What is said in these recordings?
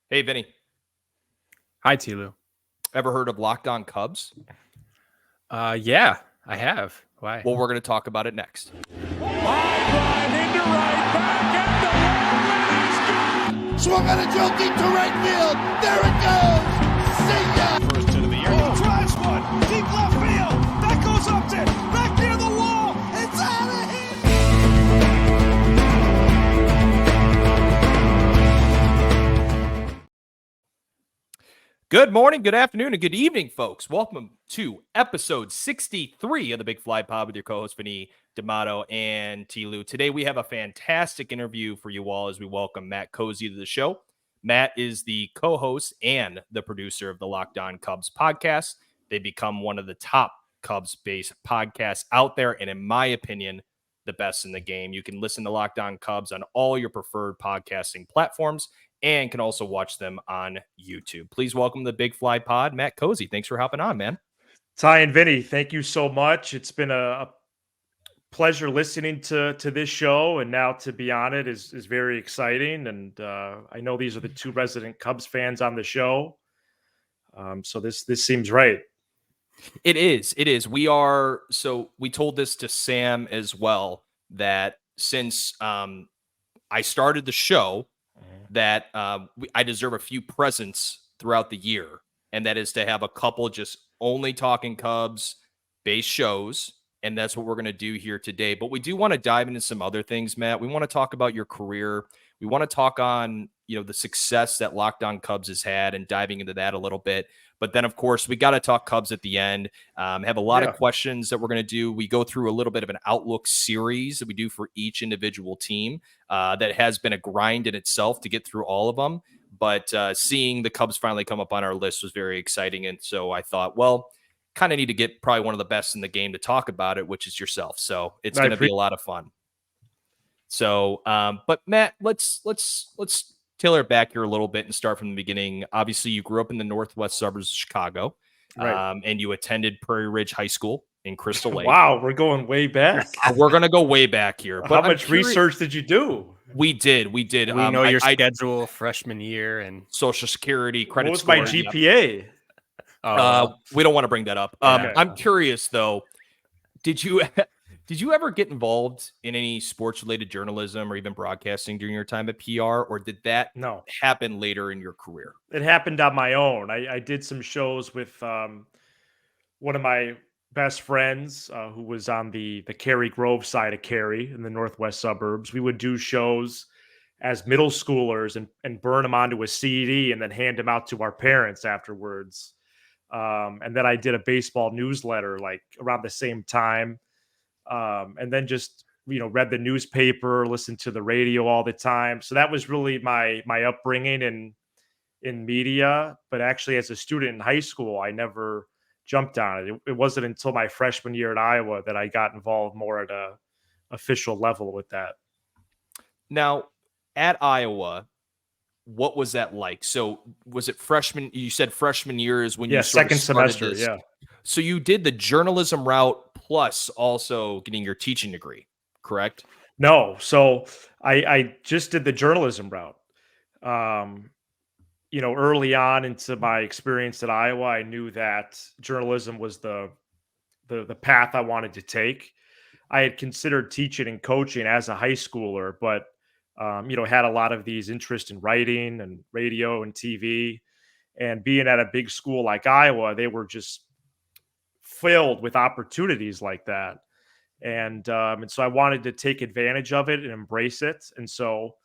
Hey, Vinny. Hi, TLew. Ever heard of Locked On Cubs? Yeah, I have. Why? Well, we're going to talk about it next. High drive into right, back at the wall, and he's gone. Swung on a drill deep to right field. There it goes. See ya. First hit of the year. He drives one deep left field. That goes up to back near the wall. It's out of here. Good morning, good afternoon, and good evening, folks. Welcome to episode 63 of the Big Fly Pod with your co-host Vinny TLew and TLew. Today we have a fantastic interview for you all as we welcome Matt Cozzi to the show. Matt is the co-host and the producer of the Locked On Cubs podcast. They become one of the top Cubs-based podcasts out there, and in my opinion, the best in the game. You can listen to Locked On Cubs on all your preferred podcasting platforms and can also watch them on YouTube. Please welcome the Big Fly Pod, Matt Cozzi. Thanks for hopping on, man. Ty and Vinny, thank you so much. It's been a pleasure listening to this show, and now to be on it is very exciting. And I know these are the two resident Cubs fans on the show, so this seems right. It is. It is. We told this to Sam as well, that since I started the show, that I deserve a few presents throughout the year, and that is to have a couple just only talking Cubs based shows, and that's what we're going to do here today. But we do want to dive into some other things, Matt. We want to talk about your career. We want to talk on the success that Locked On Cubs has had, and diving into that a little bit. But then, of course, we got to talk Cubs at the end. Have a lot of questions that we're going to do. We go through a little bit of an outlook series that we do for each individual team that has been a grind in itself to get through all of them. But seeing the Cubs finally come up on our list was very exciting. And so I thought, well, kind of need to get probably one of the best in the game to talk about it, which is yourself. So it's going to be a lot of fun. So, but Matt, let's tailor it back here a little bit and start from the beginning. Obviously, you grew up in the northwest suburbs of Chicago, Right. And you attended Prairie Ridge High School in Crystal Lake. Wow, we're going way back. We're going to go way back here. But how much research did you do? We did. We know your schedule, freshman year, and Social Security, credit What was score. my GPA? We don't want to bring that up. Okay. I'm curious, though. Did you ever get involved in any sports-related journalism or even broadcasting during your time at PR, or did that happen later in your career? It happened on my own. I did some shows with one of my best friends who was on the Cary Grove side of Cary in the northwest suburbs. We would do shows as middle schoolers and burn them onto a CD and then hand them out to our parents afterwards. And then I did a baseball newsletter like around the same time. And then just, read the newspaper, listened to the radio all the time. So that was really my upbringing in media. But actually, as a student in high school, I never jumped on it. It wasn't until my freshman year at Iowa that I got involved more at a official level with that. Now, at Iowa, what was that like? So was it freshman? You said freshman year is when you second semester. Yeah. So you did the journalism route plus also getting your teaching degree, correct? No. So I just did the journalism route. Early on into my experience at Iowa, I knew that journalism was the path I wanted to take. I had considered teaching and coaching as a high schooler, but had a lot of these interest in writing and radio and TV. And being at a big school like Iowa, they were just filled with opportunities like that. And so I wanted to take advantage of it and embrace it. And so,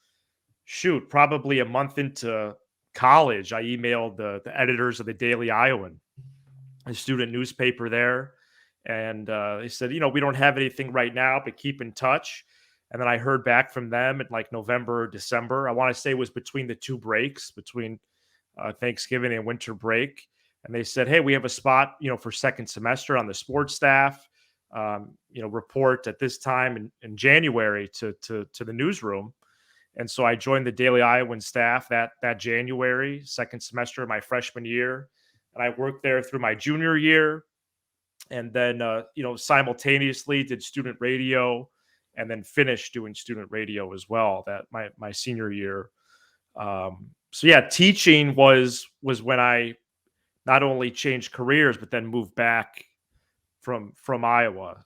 probably a month into college, I emailed the editors of the Daily Iowan, a student newspaper there. And they said, we don't have anything right now, but keep in touch. And then I heard back from them in like November or December. I want to say it was between the two breaks, between Thanksgiving and winter break. And they said, hey, we have a spot, for second semester on the sports staff, report at this time in January to the newsroom. And so I joined the Daily Iowan staff that January, second semester of my freshman year. And I worked there through my junior year. And then, simultaneously did student radio and then finished doing student radio as well, that my senior year. So yeah, teaching was when I not only changed careers, but then moved back from Iowa.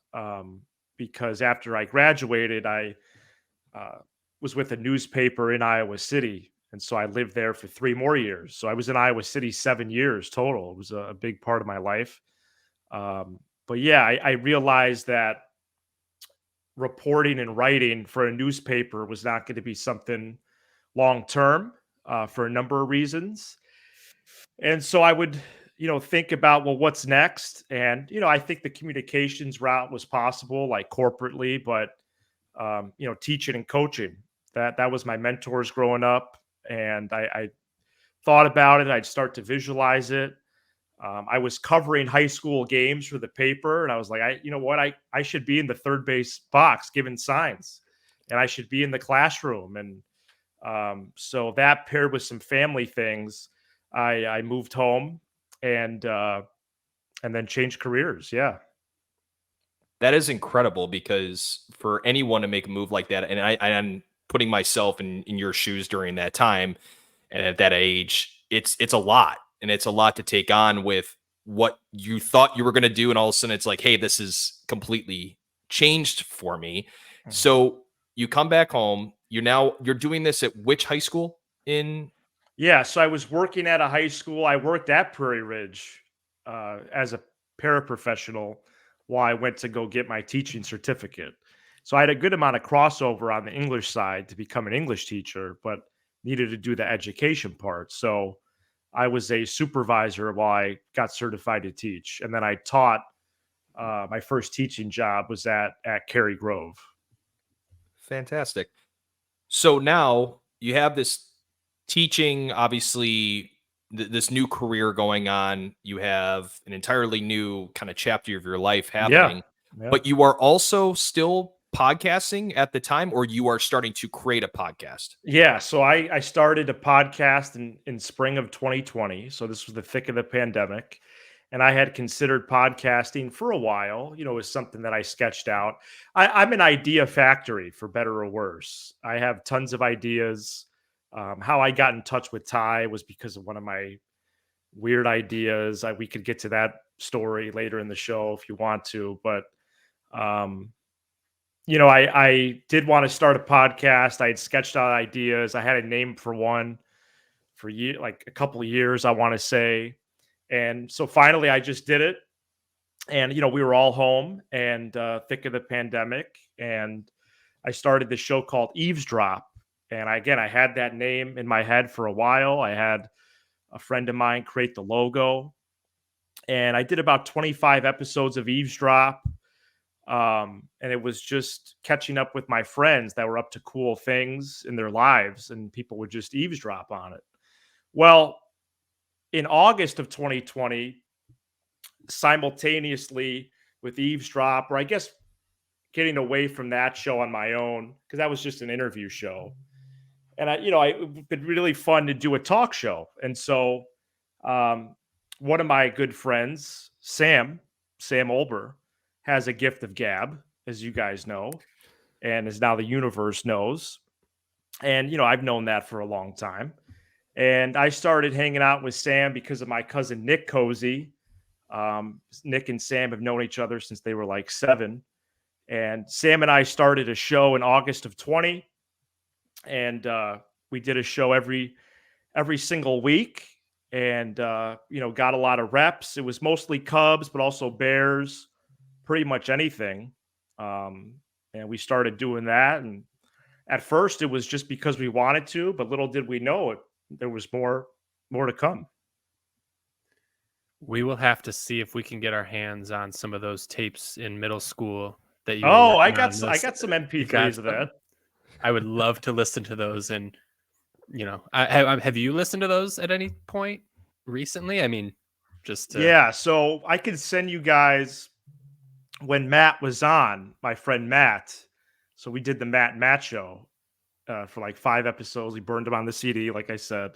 Because after I graduated, I was with a newspaper in Iowa City. And so I lived there for 3 more years. So I was in Iowa City 7 years total. It was a big part of my life. But yeah, I realized that reporting and writing for a newspaper was not going to be something long term for a number of reasons. And so I would, think about, well, what's next? And, I think the communications route was possible, like corporately, but, teaching and coaching, that was my mentors growing up. And I thought about it. I'd start to visualize it. I was covering high school games for the paper, and I was like, you know what? I should be in the third base box giving signs, and I should be in the classroom. And so that paired with some family things, I moved home and then changed careers. Yeah. That is incredible, because for anyone to make a move like that, and I'm putting myself in your shoes during that time and at that age, it's a lot, and it's a lot to take on with what you thought you were going to do, and all of a sudden it's like, hey, this is completely changed for me. So you come back home, you're doing this at which high school in? Yeah, so I was working at a high school. I worked at Prairie Ridge as a paraprofessional while I went to go get my teaching certificate. So I had a good amount of crossover on the English side to become an English teacher, but needed to do the education part. So I was a supervisor while I got certified to teach, and then I taught. My first teaching job was at Cary Grove. Fantastic. So now you have this teaching, obviously, this new career going on. You have an entirely new kind of chapter of your life Yeah, happening, yeah. but you are also still podcasting at the time, or you are starting to create a podcast? Yeah, so I started a podcast in spring of 2020. So this was the thick of the pandemic, and I had considered podcasting for a while. It was something that I sketched out. I'm an idea factory, for better or worse. I have tons of ideas. How I got in touch with Ty was because of one of my weird ideas. We could get to that story later in the show if you want to, but um, I did want to start a podcast. I had sketched out ideas. I had a name for one for like a couple of years, I want to say. And so finally I just did it. And, we were all home and thick of the pandemic. And I started this show called Eavesdrop. And I had that name in my head for a while. I had a friend of mine create the logo. And I did about 25 episodes of Eavesdrop. And it was just catching up with my friends that were up to cool things in their lives, and people would just eavesdrop on it. Well, in August of 2020, simultaneously with Eavesdrop, or I guess getting away from that show on my own, because that was just an interview show. And it'd been really fun to do a talk show. And so one of my good friends, Sam Olber, has a gift of gab, as you guys know, and as now the universe knows. And, I've known that for a long time. And I started hanging out with Sam because of my cousin, Nick Cozzi. Nick and Sam have known each other since they were like 7. And Sam and I started a show in August of 20. And we did a show every single week, and, got a lot of reps. It was mostly Cubs, but also Bears, pretty much anything. And we started doing that. And at first it was just because we wanted to, but little did we know it, there was more to come. We will have to see if we can get our hands on some of those tapes in middle school that you. Oh, I got some MP3s of that. I would love to listen to those. And, have you listened to those at any point recently? I mean, yeah. So I could send you guys when Matt was on, my friend Matt. So we did the Matt show for like 5 episodes. We burned him on the CD, like I said.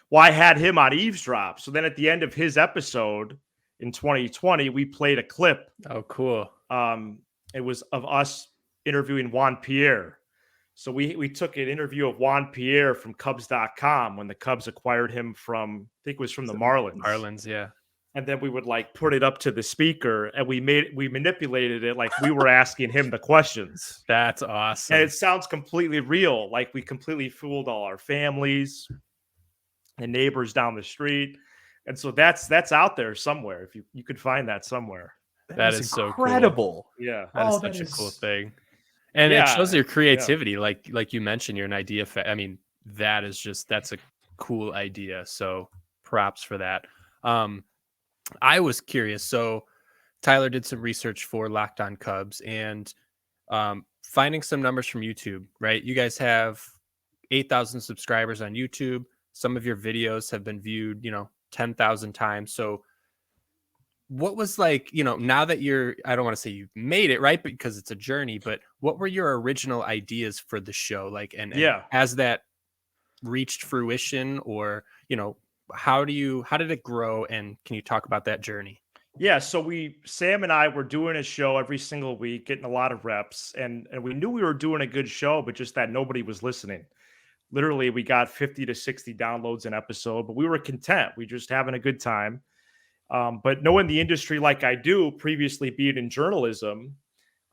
Well, I had him on Eavesdrop. So then at the end of his episode in 2020, we played a clip. Oh, cool. It was of us interviewing Juan Pierre. So we took an interview of Juan Pierre from Cubs.com when the Cubs acquired him from, I think it was from the Marlins. Marlins, yeah. And then we would like put it up to the speaker and we manipulated it like we were asking him the questions. That's And awesome. it sounds completely real. Like we completely fooled all our families and neighbors down the street. And so that's out there somewhere. If you could find that somewhere. That is so cool. incredible. Yeah. That is such a cool thing. And it shows your creativity. Like you mentioned, you're an idea. I mean, that's a cool idea. So props for that. I was curious. So Tyler did some research for Locked On Cubs and finding some numbers from YouTube, right? You guys have 8,000 subscribers on YouTube. Some of your videos have been viewed, 10,000 times. So what was like, now that I don't want to say you've made it, right? Because it's a journey, but what were your original ideas for the show? Like, and has that reached fruition or, how did it grow? And can you talk about that journey? Yeah. So Sam and I were doing a show every single week, getting a lot of reps and we knew we were doing a good show, but just that nobody was listening. Literally, we got 50 to 60 downloads an episode, but we were content. We just having a good time. But knowing the industry like I do, previously being in journalism,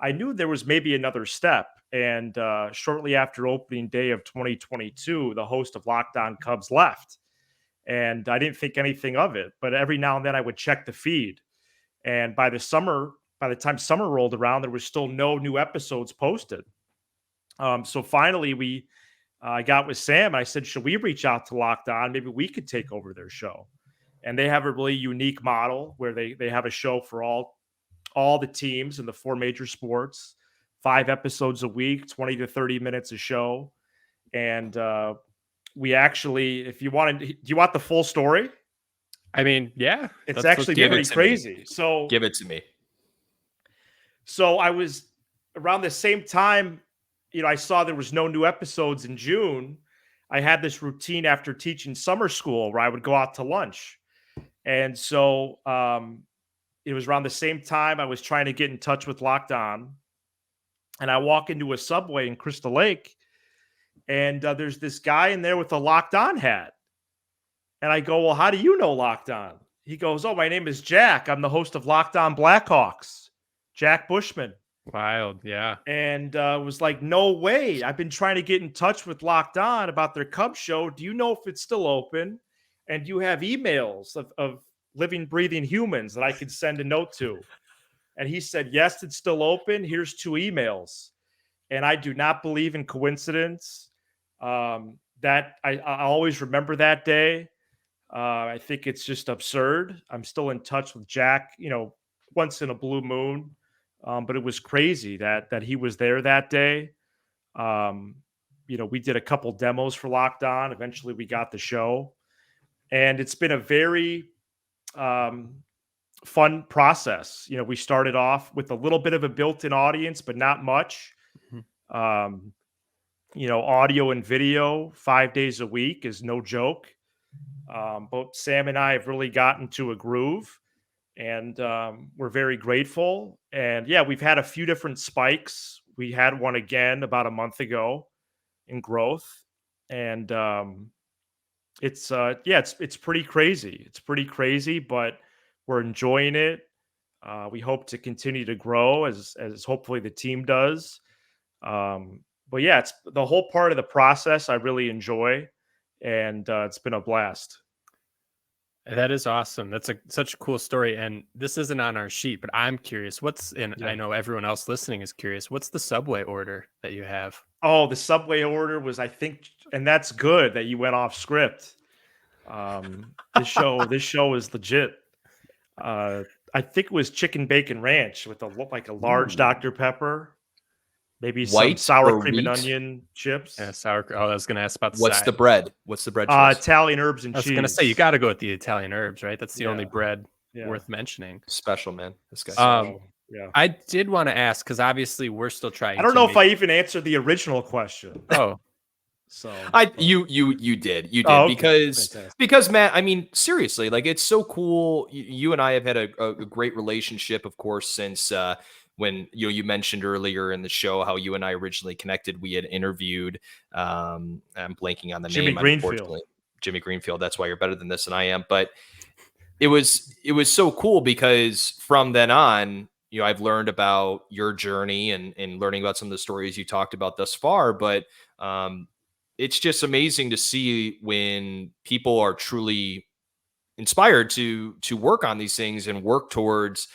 I knew there was maybe another step. And shortly after opening day of 2022, the host of Locked On Cubs left. And I didn't think anything of it. But every now and then I would check the feed. And by the time summer rolled around, there was still no new episodes posted. So finally, I got with Sam and I said, should we reach out to Locked On? Maybe we could take over their show. And they have a really unique model where they have a show for all the teams in the 4 major sports, 5 episodes a week, 20 to 30 minutes a show. And we actually, if you wanted, do you want the full story? I mean, yeah. It's actually pretty crazy. So give it to me. So I was around the same time, I saw there was no new episodes in June. I had this routine after teaching summer school where I would go out to lunch. And so it was around the same time I was trying to get in touch with Locked On. And I walk into a Subway in Crystal Lake, and there's this guy in there with a Locked On hat. And I go, well, how do you know Locked On? He goes, oh, my name is Jack. I'm the host of Locked On Blackhawks, Jack Bushman. Wild, yeah. And was like, no way. I've been trying to get in touch with Locked On about their Cubs show. Do you know if it's still open? And you have emails of living, breathing humans that I could send a note to. And he said, yes, it's still open. Here's 2 emails. And I do not believe in coincidence. That I always remember that day. I think it's just absurd. I'm still in touch with Jack, once in a blue moon. But it was crazy that he was there that day. We did a couple demos for Locked On. Eventually we got the show. And it's been a very fun process. We started off with a little bit of a built-in audience, but not much. Mm-hmm. Audio and video 5 days a week is no joke. Both Sam and I have really gotten to a groove, and we're very grateful. And yeah, we've had a few different spikes. We had one again about a month ago in growth, and it's pretty crazy. It's pretty crazy, but we're enjoying it. We hope to continue to grow as hopefully the team does. But yeah, it's the whole part of the process I really enjoy, and it's been a blast. That is awesome. That's such a cool story. And this isn't on our sheet, but I'm curious. I know everyone else listening is curious. What's the Subway order that you have? Oh, the Subway order was, I think, and that's good that you went off script. This show is legit. I think it was chicken bacon ranch with a large Dr. Pepper, maybe White some sour or cream and wheat? onion chips. Yeah, sour. Oh, I was going to ask about the What's side. the bread? What's the bread choice? Italian herbs and I was cheese. going to say you got to go with the Italian herbs, right? That's the only Yeah. bread Yeah. worth mentioning. Special, man. This guy. Yeah. I did want to ask because obviously we're still trying. I don't know if I even answered the original question. Oh, So you did Oh, okay. because Matt, I mean, seriously, like it's so cool. You and I have had a great relationship, of course, since when you mentioned earlier in the show how you and I originally connected. We had interviewed, I'm blanking on the Jimmy name, Greenfield. unfortunately. Jimmy Greenfield. That's why you're better than this than I am. But it was so cool because from then on, I've learned about your journey and learning about some of the stories you talked about thus far. But it's just amazing to see when people are truly inspired to work on these things and work towards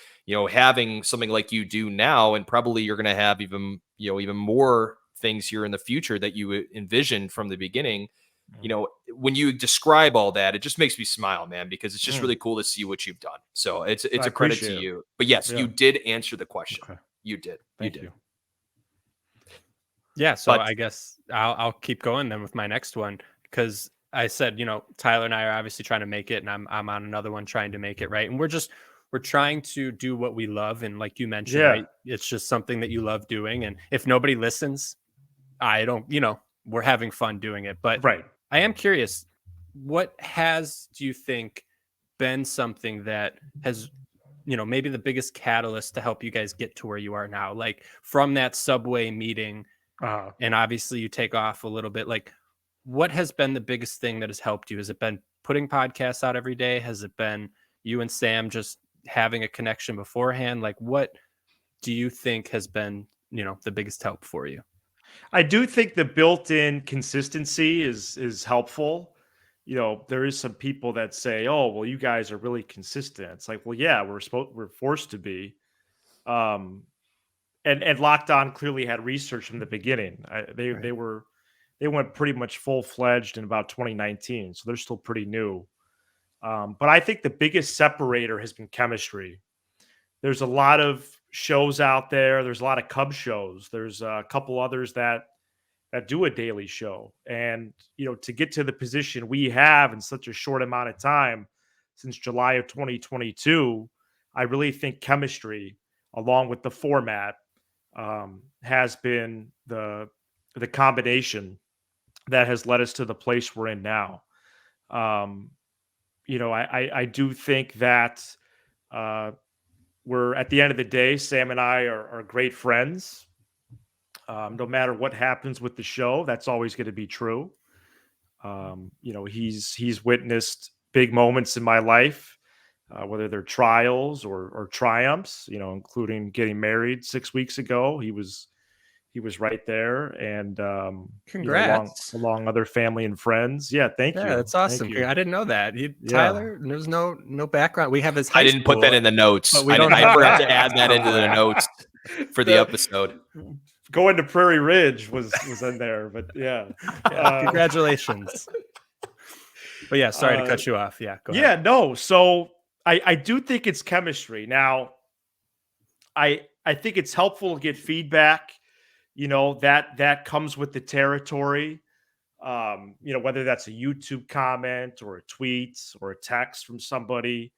having something like you do now, and probably you're going to have even more things here in the future that you envisioned from the beginning. When you describe all that, it just makes me smile, man, because it's just really cool to see what you've done. So it's a credit to you. But yes, you did answer the question. Okay. You did. Thank you. Yeah, so I guess I'll keep going then with my next one, because I said, Tyler and I are obviously trying to make it, and I'm on another one trying to make it, right? And we're trying to do what we love, and like you mentioned, right? It's just something that you love doing, and if nobody listens, I don't, we're having fun doing it. But right. I am curious, what do you think been something that has maybe the biggest catalyst to help you guys get to where you are now? Like from that Subway meeting, and obviously you take off a little bit, like what has been the biggest thing that has helped you? Has it been putting podcasts out every day? Has it been you and Sam just having a connection beforehand? Like what do you think has been, the biggest help for you? I do think the built-in consistency is helpful. There is some people that say, "Oh, well, you guys are really consistent." It's like, well, yeah, we're forced to be. And Locked On clearly had research from the beginning. They went pretty much full-fledged in about 2019, so they're still pretty new. But I think the biggest separator has been chemistry. There's a lot of shows out there. There's a lot of Cub shows. There's a couple others that do a daily show. And, to get to the position we have in such a short amount of time, since July of 2022, I really think chemistry, along with the format, has been the combination that has led us to the place we're in now. I do think that we're, at the end of the day, Sam and I are great friends. No matter what happens with the show, that's always going to be true. He's witnessed big moments in my life, whether they're trials or triumphs, including getting married 6 weeks ago. He was right there, and congrats, along other family and friends. Yeah, thank you. That's awesome. I didn't know that. Tyler, there's no background. We have his high I didn't school, put that in the notes. But we I forgot to add that into the notes for the episode. Going to Prairie Ridge was in there, but yeah. Congratulations. But yeah, sorry to cut you off. Yeah, go ahead. Yeah, no. So I do think it's chemistry. Now, I think it's helpful to get feedback. That comes with the territory. Whether that's a YouTube comment or a tweet or a text from somebody.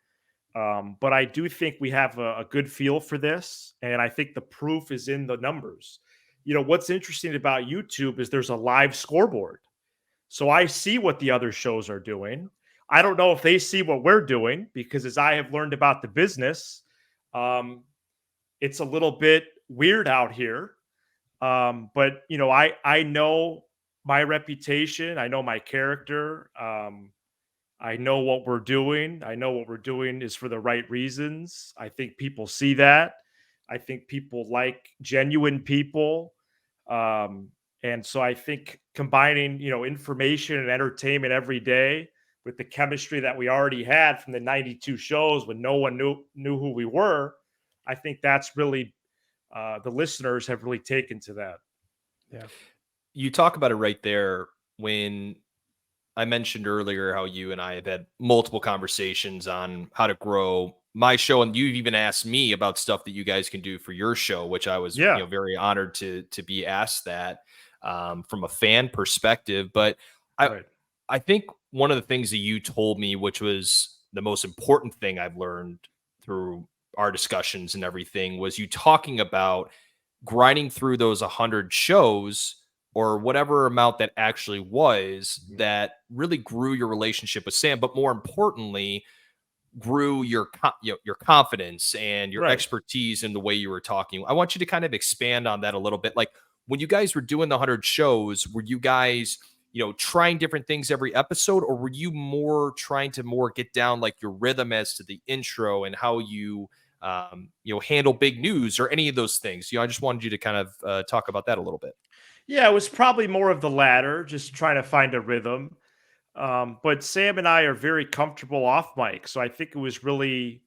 But I do think we have a good feel for this, and I think the proof is in the numbers. What's interesting about YouTube is there's a live scoreboard. So I see what the other shows are doing. I don't know if they see what we're doing, because as I have learned about the business, it's a little bit weird out here. But I know my reputation. I know my character. I know what we're doing. I know what we're doing is for the right reasons. I think people see that. I think people like genuine people. And so I think combining, information and entertainment every day with the chemistry that we already had from the 92 shows when no one knew who we were, I think that's really the listeners have really taken to that. Yeah. You talk about it right there when I mentioned earlier how you and I have had multiple conversations on how to grow my show, and you've even asked me about stuff that you guys can do for your show, which I was very honored to be asked that from a fan perspective. But I think one of the things that you told me, which was the most important thing I've learned through our discussions and everything, was you talking about grinding through those 100 shows or whatever amount that actually was, that really grew your relationship with Sam. But more importantly, grew your your confidence and your Right. expertise in the way you were talking. I want you to kind of expand on that a little bit. Like when you guys were doing the 100 shows, were you guys, trying different things every episode, or were you more trying to more get down like your rhythm as to the intro and how you handle big news or any of those things? I just wanted you to kind of talk about that a little bit. Yeah, it was probably more of the latter, just trying to find a rhythm. But Sam and I are very comfortable off mic. So I think it was really,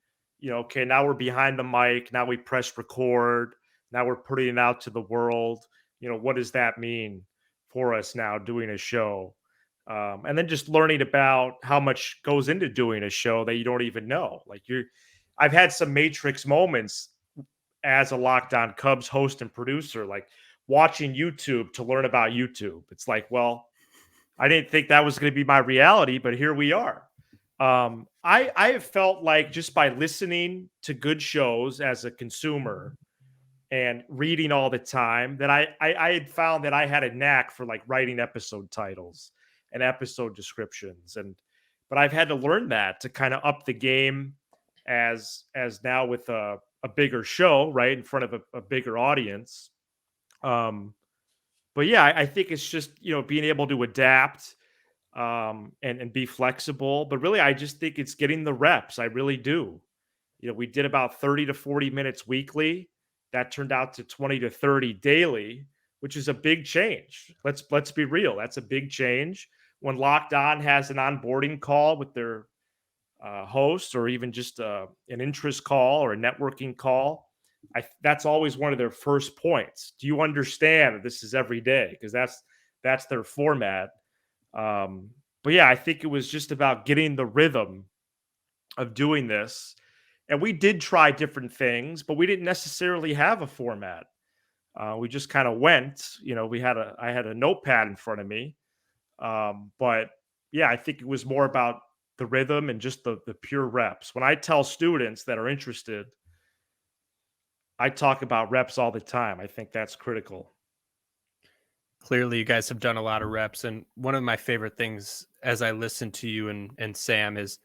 okay, now we're behind the mic. Now we press record. Now we're putting it out to the world. What does that mean for us now doing a show? And then just learning about how much goes into doing a show that you don't even know. I've had some matrix moments as a Locked On Cubs host and producer, like watching YouTube to learn about YouTube. It's like, well, I didn't think that was going to be my reality, but here we are. I have felt like just by listening to good shows as a consumer and reading all the time that I had found that I had a knack for like writing episode titles and episode descriptions. But I've had to learn that to kind of up the game as now with a bigger show, right, in front of a bigger audience. But yeah, I think it's just, being able to adapt and be flexible. But really, I just think it's getting the reps. I really do. We did about 30 to 40 minutes weekly. That turned out to 20 to 30 daily, which is a big change. Let's be real. That's a big change. When Locked On has an onboarding call with their host, or even just an interest call or a networking call, that's always one of their first points. Do you understand that this is every day? Because that's their format. But yeah, I think it was just about getting the rhythm of doing this. And we did try different things, but we didn't necessarily have a format. We just kind of went, I had a notepad in front of me. But yeah, I think it was more about the rhythm and just the pure reps. When I tell students that are interested, I talk about reps all the time. I think that's critical. Clearly, you guys have done a lot of reps. And one of my favorite things as I listen to you and Sam is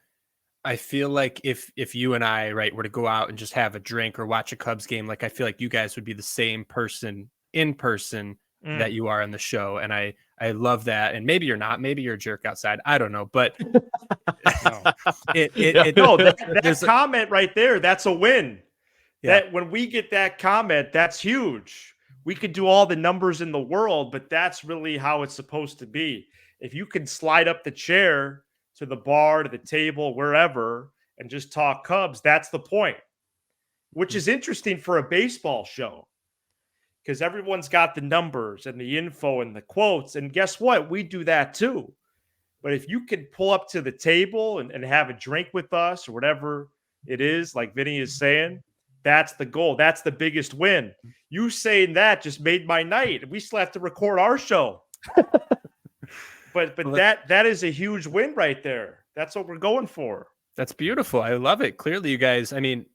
I feel like if you and I, right, were to go out and just have a drink or watch a Cubs game, like I feel like you guys would be the same person in person that you are on the show. And I love that. And maybe you're not, maybe you're a jerk outside. I don't know. But that comment right there, that's a win. Yeah. That when we get that comment, that's huge. We could do all the numbers in the world, but that's really how it's supposed to be. If you can slide up the chair to the bar, to the table, wherever, and just talk Cubs, that's the point, which is interesting for a baseball show because everyone's got the numbers and the info and the quotes. And guess what? We do that too. But if you can pull up to the table and have a drink with us or whatever it is, like Vinny is saying, that's the goal. That's the biggest win. You saying that just made my night. We still have to record our show. But that is a huge win right there. That's what we're going for. That's beautiful. I love it. Clearly, you guys, I mean,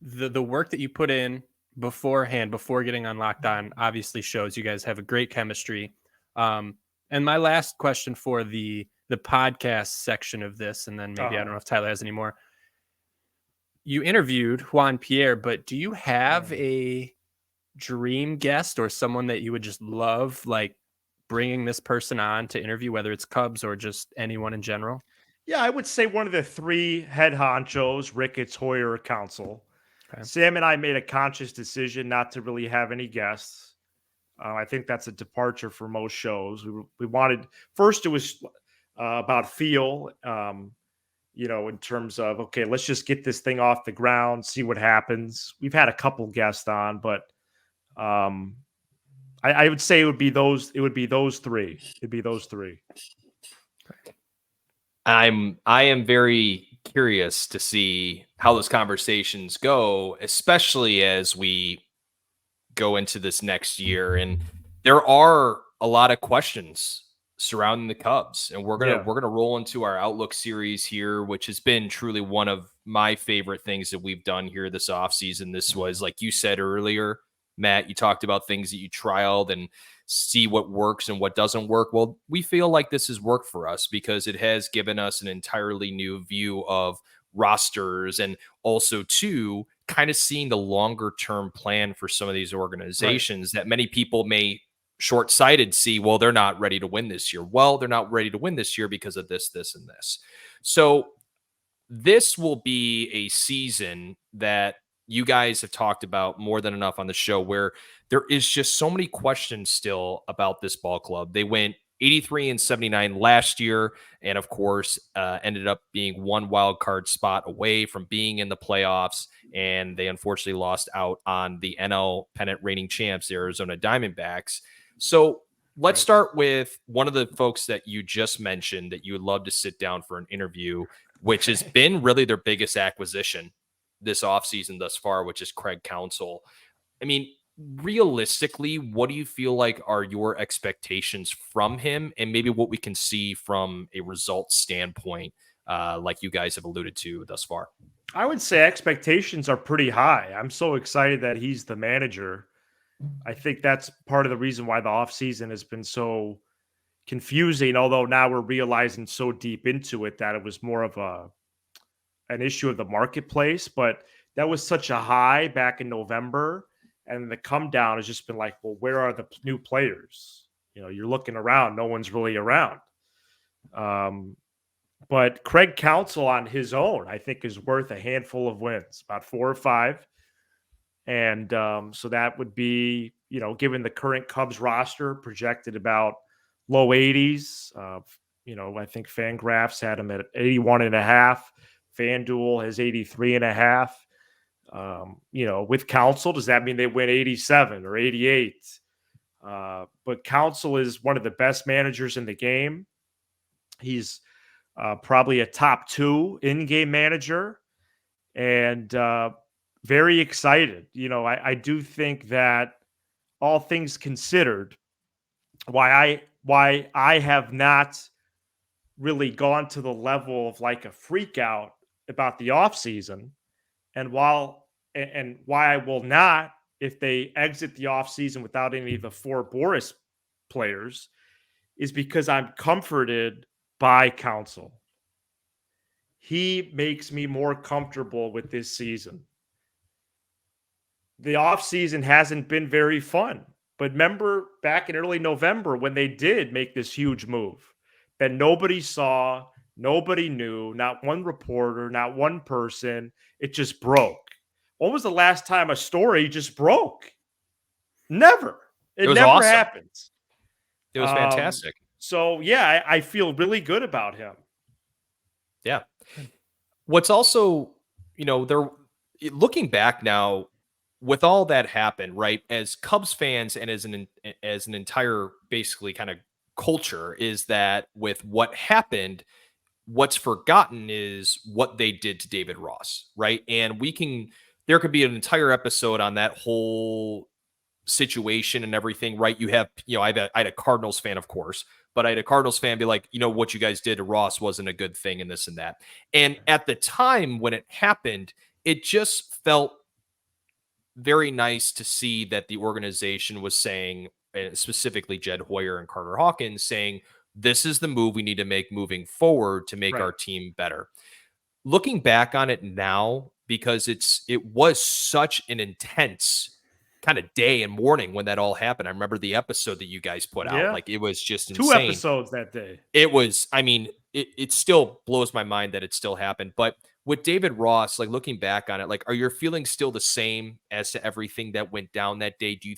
the work that you put in beforehand, before getting on Locked On, obviously shows you guys have a great chemistry. And my last question for the podcast section of this, and then maybe I don't know if Tyler has any more. You interviewed Juan Pierre, but do you have a dream guest or someone that you would just love, like bringing this person on to interview, whether it's Cubs or just anyone in general? Yeah, I would say one of the three head honchos, Ricketts, Hoyer, Council. Okay. Sam and I made a conscious decision not to really have any guests. I think that's a departure for most shows. We wanted, first it was about feel, in terms of, okay, let's just get this thing off the ground, see what happens. We've had a couple guests on, but I would say it would be those three. It'd be those three. I am very curious to see how those conversations go, especially as we go into this next year. And there are a lot of questions surrounding the Cubs, and we're gonna roll into our Outlook series here, which has been truly one of my favorite things that we've done here this offseason. This was, like you said earlier, Matt, you talked about things that you trialed and see what works and what doesn't work. Well, we feel like this has worked for us because it has given us an entirely new view of rosters, and also too kind of seeing the longer term plan for some of these organizations that many people may short-sighted see, well, they're not ready to win this year. Well, they're not ready to win this year because of this, this, and this. So this will be a season that you guys have talked about more than enough on the show, where there is just so many questions still about this ball club. They went 83-79 last year, and of course, ended up being one wild card spot away from being in the playoffs. And they unfortunately lost out on the NL pennant reigning champs, the Arizona Diamondbacks. So let's start with one of the folks that you just mentioned that you would love to sit down for an interview, which has been really their biggest acquisition this offseason thus far, which is Craig Counsell. I mean, realistically, what do you feel like are your expectations from him, and maybe what we can see from a results standpoint, like you guys have alluded to thus far? I would say expectations are pretty high. I'm so excited that he's the manager. I think that's part of the reason why the offseason has been so confusing, although now we're realizing so deep into it that it was more of an issue of the marketplace. But that was such a high back in November, and the come down has just been like, well, where are the new players? You're looking around, no one's really around. But Craig Counsell on his own, I think, is worth a handful of wins, about 4 or 5. And so that would be, given the current Cubs roster projected about low 80s. I think Fangraphs had him at 81.5. FanDuel has 83.5. With Counsell, does that mean they win 87 or 88? But Counsell is one of the best managers in the game. He's probably a top 2 in-game manager, and very excited. I do think that, all things considered, why I have not really gone to the level of like a freak out about the offseason, and why I will not, if they exit the offseason without any of the 4 Boris players, is because I'm comforted by Counsell. He makes me more comfortable with this season. The offseason hasn't been very fun. But remember back in early November when they did make this huge move that nobody saw, nobody knew, not one reporter, not one person. It just broke. When was the last time a story just broke? Never. It was never awesome. happens. It was fantastic. So, yeah, I feel really good about him. Yeah. What's also, they're looking back now with all that happened, right? As Cubs fans and as an entire basically kind of culture, is that with what happened, what's forgotten is what they did to David Ross, right? And there could be an entire episode on that whole situation and everything, right? You have, I had a Cardinals fan, of course, but I had a Cardinals fan be like, what you guys did to Ross wasn't a good thing and this and that. And at the time when it happened, it just felt very nice to see that the organization was saying, specifically Jed Hoyer and Carter Hawkins, saying, this is the move we need to make moving forward to make our team better. Looking back on it now, because it was such an intense kind of day and morning when that all happened. I remember the episode that you guys put out. Like, it was just insane. 2 episodes that day. It was, it still blows my mind that it still happened. But with David Ross, like, looking back on it, like, are your feelings still the same as to everything that went down that day? Do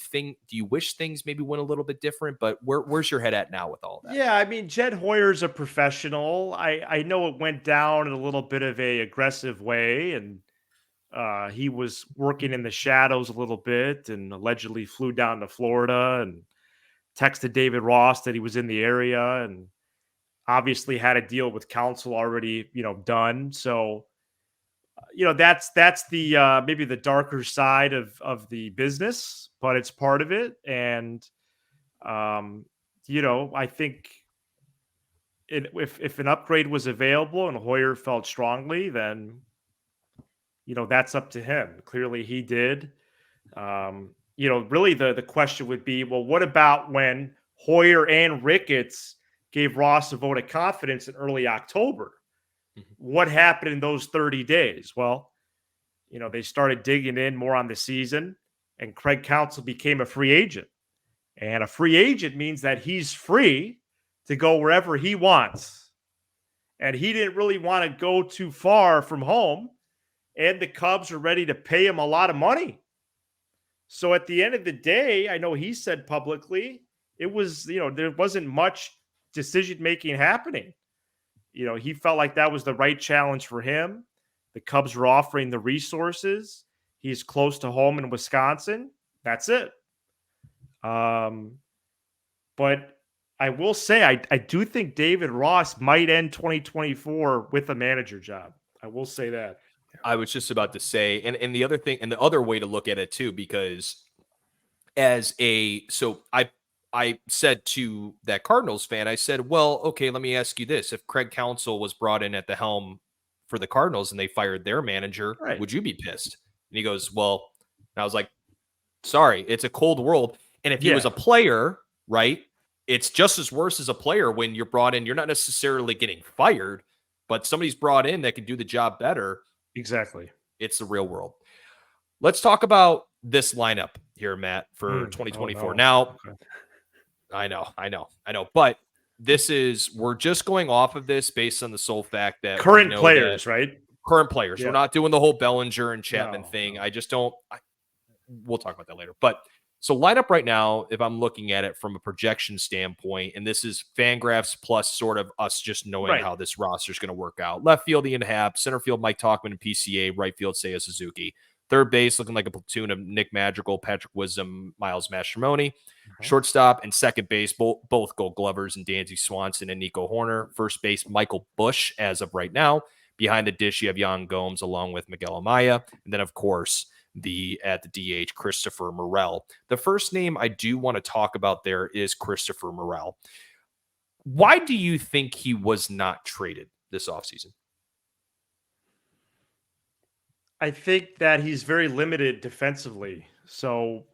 you wish things maybe went a little bit different? But where's your head at now with all that? Yeah, Jed Hoyer's a professional. I know it went down in a little bit of a aggressive way, and he was working in the shadows a little bit and allegedly flew down to Florida and texted David Ross that he was in the area, and obviously had a deal with Counsell already, done. So, that's the maybe the darker side of the business, but it's part of it. And, I think if an upgrade was available and Hoyer felt strongly, then, that's up to him. Clearly he did. Really the question would be, well, what about when Hoyer and Ricketts gave Ross a vote of confidence in early October? What happened in those 30 days? Well, they started digging in more on the season, and Craig Counsell became a free agent. And a free agent means that he's free to go wherever he wants. And he didn't really want to go too far from home. And the Cubs are ready to pay him a lot of money. So at the end of the day, I know he said publicly, it was, there wasn't much decision making happening. He felt like that was the right challenge for him. The Cubs were offering the resources. He's close to home in Wisconsin. That's it. But I will say, I do think David Ross might end 2024 with a manager job. I will say that. I was just about to say, and the other thing, and the other way to look at it too, because so I said to that Cardinals fan, I said, well, okay, let me ask you this. If Craig Counsell was brought in at the helm for the Cardinals and they fired their manager, right, would you be pissed? And he goes, well, and I was like, sorry, it's a cold world. And if he was a player, right, it's just as worse as a player when you're brought in. You're not necessarily getting fired, but somebody's brought in that can do the job better. Exactly. It's the real world. Let's talk about this lineup here, Matt, for 2024. Oh, no. Now, Okay. I know. But we're just going off of this based on the sole fact that current players, right? Current players. Yeah. We're not doing the whole Bellinger and Chapman thing. No. I just don't. We'll talk about that later. But so lineup right now, if I'm looking at it from a projection standpoint, and this is Fangraphs plus sort of us just knowing how this roster is going to work out. Left field, Ian Happ. Center field, Mike Talkman and PCA. Right field, Seiya Suzuki. Third base, looking like a platoon of Nick Madrigal, Patrick Wisdom, Miles Mastroianni. Shortstop and second base, both Gold Glovers and Dansby Swanson and Nico Horner. First base, Michael Busch as of right now. Behind the dish, you have Jan Gomes along with Miguel Amaya. And then, of course, at the DH, Christopher Morel. The first name I do want to talk about there is Christopher Morel. Why do you think he was not traded this offseason? I think that he's very limited defensively. So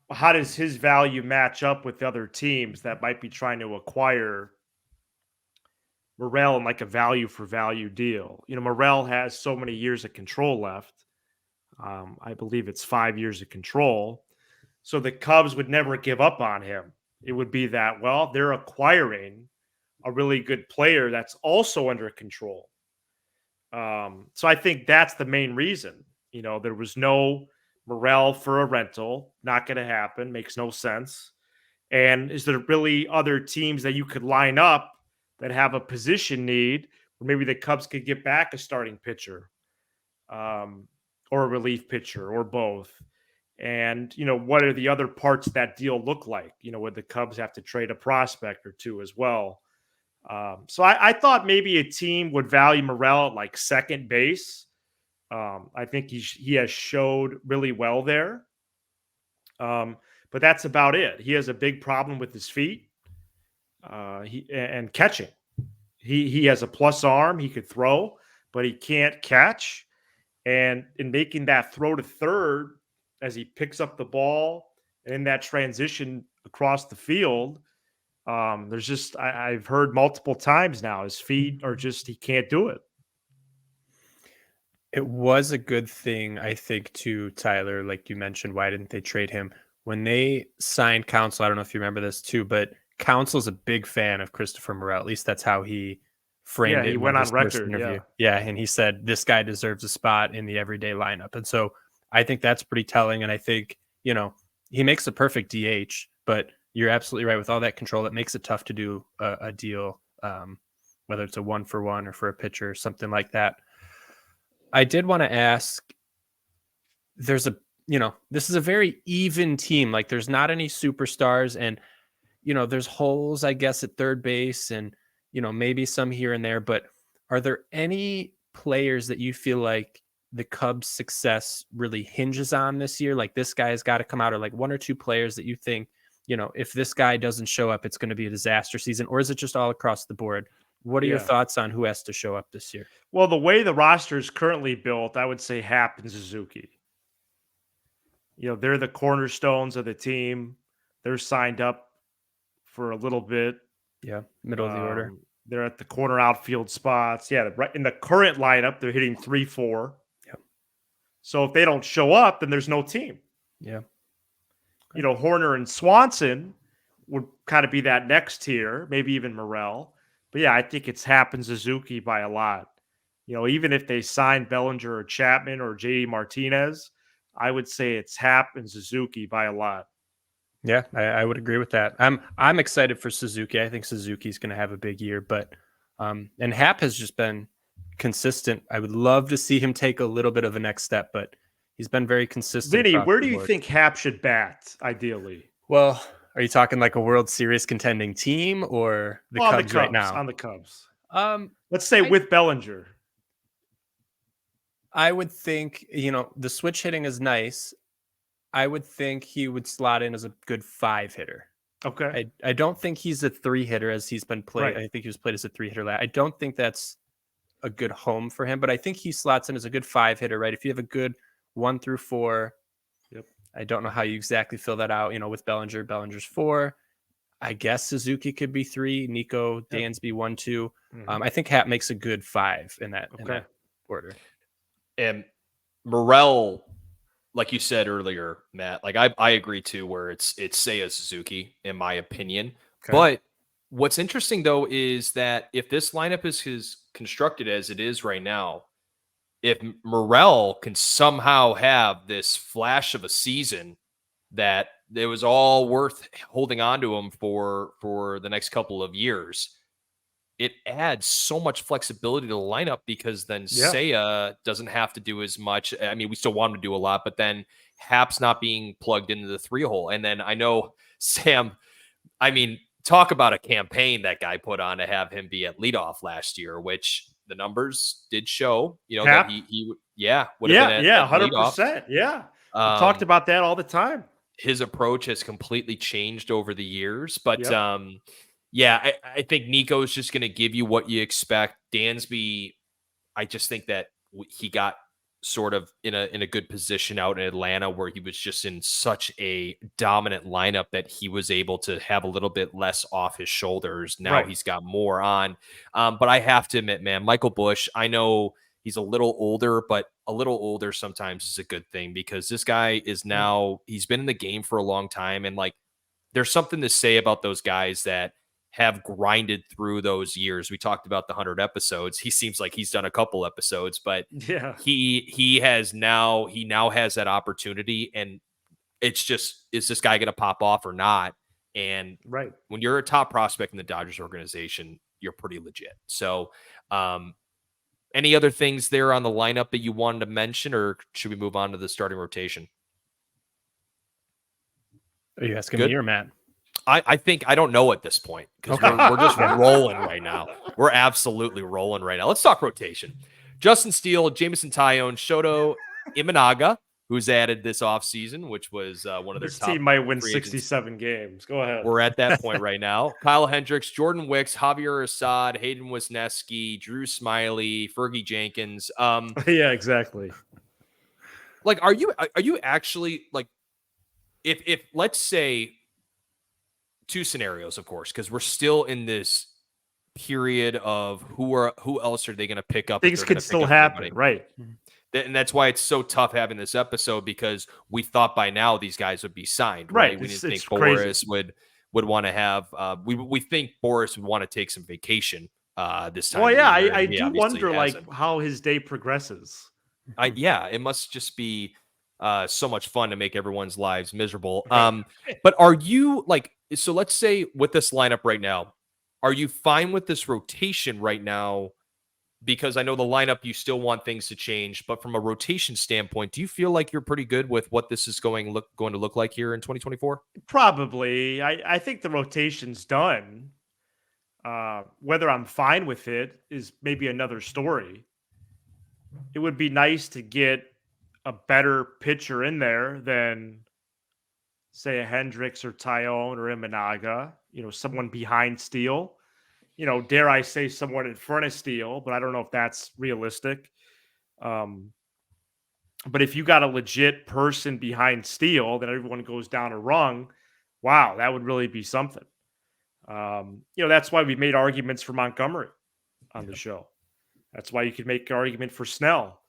how does his value match up with the other teams that might be trying to acquire Morel in like a value for value deal? Morel has so many years of control left. I believe it's 5 years of control. So the Cubs would never give up on him. It would be that, well, they're acquiring a really good player that's also under control. So I think that's the main reason. There was no Morel for a rental. Not going to happen. Makes no sense. And is there really other teams that you could line up that have a position need where maybe the Cubs could get back a starting pitcher or a relief pitcher or both? And, what are the other parts of that deal look like? Would the Cubs have to trade a prospect or two as well? So I thought maybe a team would value Morel at like second base. I think he has showed really well there. But that's about it. He has a big problem with his feet and catching. He has a plus arm. He could throw, but he can't catch. And in making that throw to third, as he picks up the ball and in that transition across the field, there's just, I've heard multiple times now, his feet are just, he can't do it. It was a good thing, I think, too, Tyler, like you mentioned, why didn't they trade him? When they signed Counsell, I don't know if you remember this too, but Counsell's a big fan of Christopher Morel. At least that's how he framed it. He went on record. Yeah. And he said, this guy deserves a spot in the everyday lineup. And so I think that's pretty telling. And I think, he makes a perfect DH, but you're absolutely right. With all that control, it makes it tough to do a deal, whether it's a 1-for-1 or for a pitcher or something like that. I did want to ask, this is a very even team. Like there's not any superstars and, there's holes, I guess, at third base and, maybe some here and there, but are there any players that you feel like the Cubs' success really hinges on this year? Like this guy has got to come out, or like one or two players that you think, if this guy doesn't show up, it's going to be a disaster season, or is it just all across the board? What are your thoughts on who has to show up this year? Well, the way the roster is currently built, I would say Happ and Suzuki. They're the cornerstones of the team. They're signed up for a little bit. Yeah, middle of the order. They're at the corner outfield spots. Yeah, right in the current lineup, they're hitting 3-4. Yep. So if they don't show up, then there's no team. Yeah. Horner and Swanson would kind of be that next tier, maybe even Morel. But yeah, I think it's Happ and Suzuki by a lot. Even if they sign Bellinger or Chapman or JD Martinez, I would say it's Happ and Suzuki by a lot. Yeah, I would agree with that. I'm excited for Suzuki. I think Suzuki's going to have a big year, but and Happ has just been consistent. I would love to see him take a little bit of a next step, but he's been very consistent. Vinny, across where the do you board. think Happ should bat ideally? Well, are you talking like a World Series contending team or the Cubs right now? On the Cubs. Let's say with Bellinger. I would think, the switch hitting is nice. I would think he would slot in as a good 5 hitter. Okay. I don't think he's a 3 hitter as he's been played. Right. I think he was played as a 3 hitter. I don't think that's a good home for him, but I think he slots in as a good 5 hitter, right? If you have a good 1 through 4, yep. I don't know how you exactly fill that out. With Bellinger's 4. I guess Suzuki could be 3. Nico Dansby 1, 2. I think Happ makes a good 5 in that order. And Morel, like you said earlier, Matt, like I agree too, where it's Seiya Suzuki, in my opinion. Okay. But what's interesting though is that if this lineup is constructed as it is right now, if Morel can somehow have this flash of a season that it was all worth holding on to him for the next couple of years, it adds so much flexibility to the lineup because then Seiya doesn't have to do as much. I mean, we still want him to do a lot, but then Happ's not being plugged into the 3 hole. And then I know Sam, I mean, talk about a campaign that guy put on to have him be at leadoff last year, which the numbers did show, Happ? that he would have been at 100%. leadoff. Yeah. We talked about that all the time. His approach has completely changed over the years, but I think Nico's just going to give you what you expect. Dansby, I just think that he got sort of in a good position out in Atlanta where he was just in such a dominant lineup that he was able to have a little bit less off his shoulders. Now he's got more on. But I have to admit, man, Michael Busch, I know he's a little older, but a little older sometimes is a good thing because this guy is now, he's been in the game for a long time. And like, there's something to say about those guys that have grinded through those years. We talked about the 100 episodes. He seems like he's done a couple episodes, but he now has that opportunity, and it's just, is this guy going to pop off or not? And when you're a top prospect in the Dodgers organization, you're pretty legit. So, any other things there on the lineup that you wanted to mention, or should we move on to the starting rotation? Are you asking me or Matt? I think I don't know at this point because we're just rolling right now. We're absolutely rolling right now. Let's talk rotation. Justin Steele, Jameson Taillon, Shoto Imanaga, who's added this offseason, which was one of their top. This team might win 67 games. Go ahead. We're at that point right now. Kyle Hendricks, Jordan Wicks, Javier Assad, Hayden Wisniewski, Drew Smiley, Fergie Jenkins. Yeah, exactly. Like, are you actually like, if let's say, 2 scenarios, of course, because we're still in this period of who else are they going to pick up? Things could still happen, right? And that's why it's so tough having this episode, because we thought by now these guys would be signed, right? We didn't think Boris would want to have. We think Boris would want to take some vacation this time. Well, yeah, I do wonder like how his day progresses. It must just be so much fun to make everyone's lives miserable. But are you like? So let's say with this lineup right now, are you fine with this rotation right now? Because I know the lineup, you still want things to change, but from a rotation standpoint, do you feel like you're pretty good with what this is going to look like here in 2024? Probably. I think the rotation's done. Whether I'm fine with it is maybe another story. It would be nice to get a better pitcher in there than, say, a Hendricks or Taillon or Imanaga, someone behind Steele. Dare I say someone in front of Steele, but I don't know if that's realistic. But if you got a legit person behind Steele, that everyone goes down a rung, wow, that would really be something. That's why we made arguments for Montgomery on the show. That's why you could make an argument for Snell.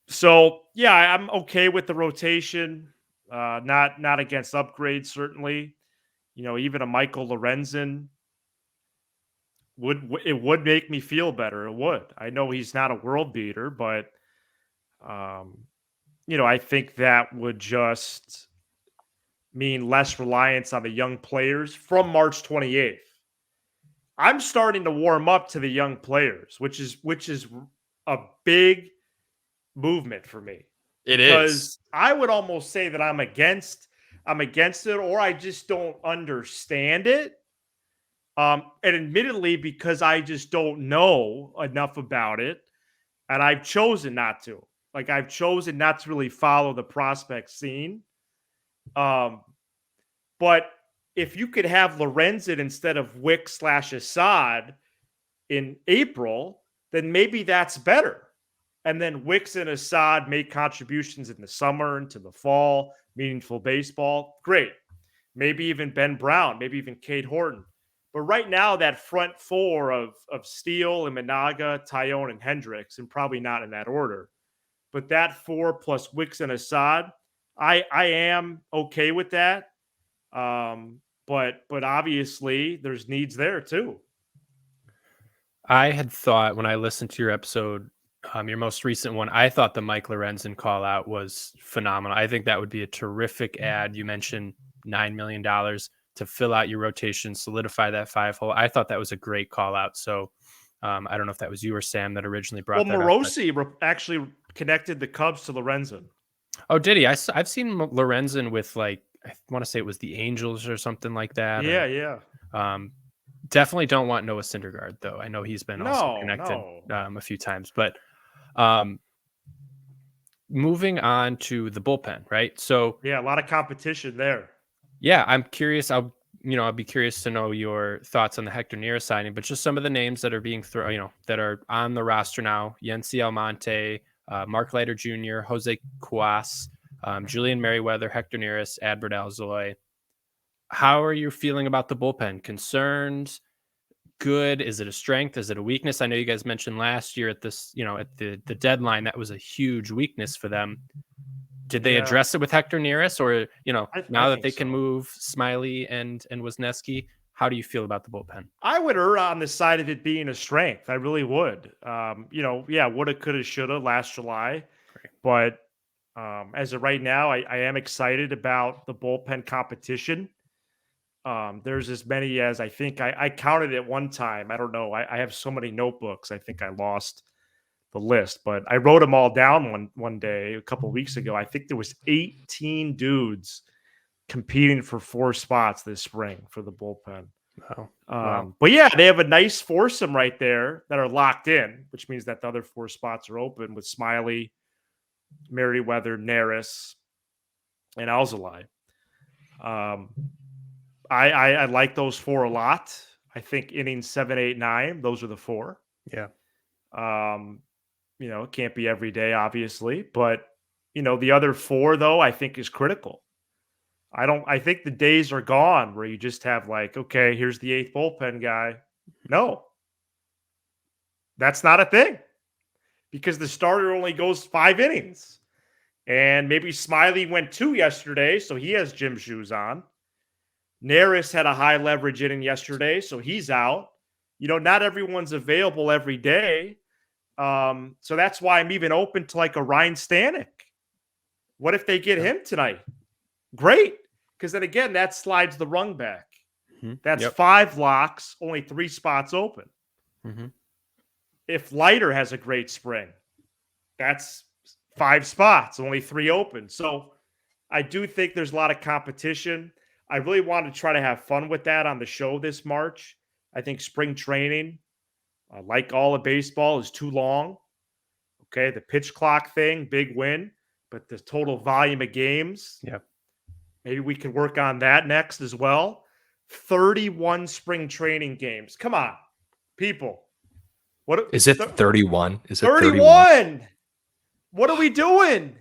So yeah, I'm okay with the rotation. Not against upgrades, certainly. Even a Michael Lorenzen would make me feel better. It would. I know he's not a world beater, but I think that would just mean less reliance on the young players from March 28th. I'm starting to warm up to the young players, which is a big movement for me. It because is. I would almost say that I'm against it, or I just don't understand it. And admittedly, because I just don't know enough about it, and I've chosen not to. Like, I've chosen not to really follow the prospect scene. But if you could have Lorenzen instead of Wick/Assad in April, then maybe that's better. And then Wicks and Assad make contributions in the summer into the fall, meaningful baseball. Great. Maybe even Ben Brown, maybe even Cade Horton. But right now, that front four of Steele and Managa, Tyone, and Hendricks, and probably not in that order, but that four plus Wicks and Assad, I am okay with that. But obviously, there's needs there too. I had thought when I listened to your episode, your most recent one, I thought the Mike Lorenzen call out was phenomenal. I think that would be a terrific ad. You mentioned $9 million to fill out your rotation, solidify that 5-hole. I thought that was a great call out. So I don't know if that was you or Sam that originally brought that Morosi up. actually connected the Cubs to Lorenzen. Oh, did he? I've seen Lorenzen with, like, I want to say it was the Angels or something like that. Yeah. Definitely don't want Noah Syndergaard, though. I know he's been also connected a few times. But moving on to the bullpen, right? So yeah, a lot of competition there. Yeah, I'm curious. I'll be curious to know your thoughts on the Hector Neris signing, but just some of the names that are being thrown, that are on the roster now: Yency Almonte, Mark Leiter Jr., Jose Cuas, Julian Merriweather, Hector Neris, Adbert Alzoy. How are you feeling about the bullpen? Concerned? Good? Is it a strength? Is it a weakness? I know you guys mentioned last year at this, at the deadline, that was a huge weakness for them. Did they address it with Hector Neris, or, now that they can move Smiley and Wisniewski, how do you feel about the bullpen? I would err on the side of it being a strength. I really would. Woulda, coulda, shoulda last July. Great. But as of right now, I am excited about the bullpen competition. There's as many as I think I counted at one time. I don't know. I have so many notebooks. I think I lost the list, but I wrote them all down one day a couple of weeks ago. I think there was 18 dudes competing for 4 spots this spring for the bullpen. Wow. But yeah, they have a nice foursome right there that are locked in, which means that the other 4 spots are open with Smiley, Merriweather, Neris, and Alzolay. I like those 4 a lot. I think innings 7, 8, 9, those are the 4. Yeah. It can't be every day, obviously, but the other 4 though, I think is critical. I think the days are gone where you just have like, okay, here's the 8th bullpen guy. No, that's not a thing, because the starter only goes 5 innings, and maybe Smiley went 2 yesterday, so he has gym shoes on. Neris had a high leverage inning yesterday, so he's out. Not everyone's available every day. So that's why I'm even open to like a Ryan Stanek. What if they get him tonight? Great. Because then again, that slides the rung back. Mm-hmm. That's 5 locks, only 3 spots open. Mm-hmm. If Leiter has a great spring, that's 5 spots, only 3 open. So I do think there's a lot of competition. I really want to try to have fun with that on the show this March. I think spring training, like all of baseball, is too long. Okay, the pitch clock thing, big win, but the total volume of games, maybe we can work on that next as well. 31 spring training games. Come on, people. What is it? 31? Is it 31? What are we doing?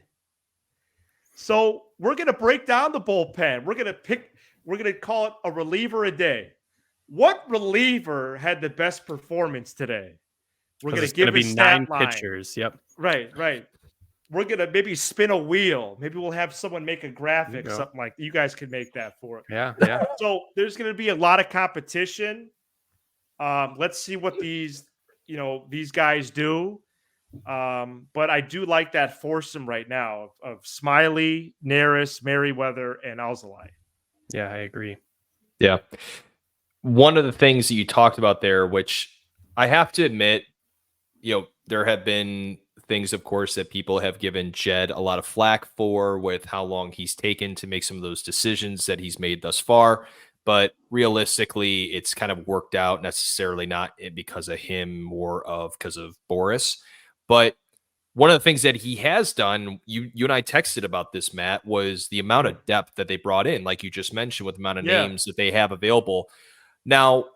So we're going to break down the bullpen. We're going to pick We're going to call it a reliever a day. What reliever had the best performance today? We're going to give be a stat 9 line. pitchers. Yep. Right. We're going to maybe spin a wheel. Maybe we'll have someone make a graphic, something like that. You guys can make that for it. Yeah. So there's going to be a lot of competition. Let's see what these guys do. But I do like that foursome right now of Smiley, Neris, Merriweather, and Alzolay. Yeah, I agree. Yeah. One of the things that you talked about there, which I have to admit, there have been things, of course, that people have given Jed a lot of flack for with how long he's taken to make some of those decisions that he's made thus far. But realistically, it's kind of worked out, necessarily not because of him, more of because of Boris. But one of the things that he has done, you and I texted about this, Matt, was the amount of depth that they brought in, like you just mentioned, with the amount of names that they have available. Now,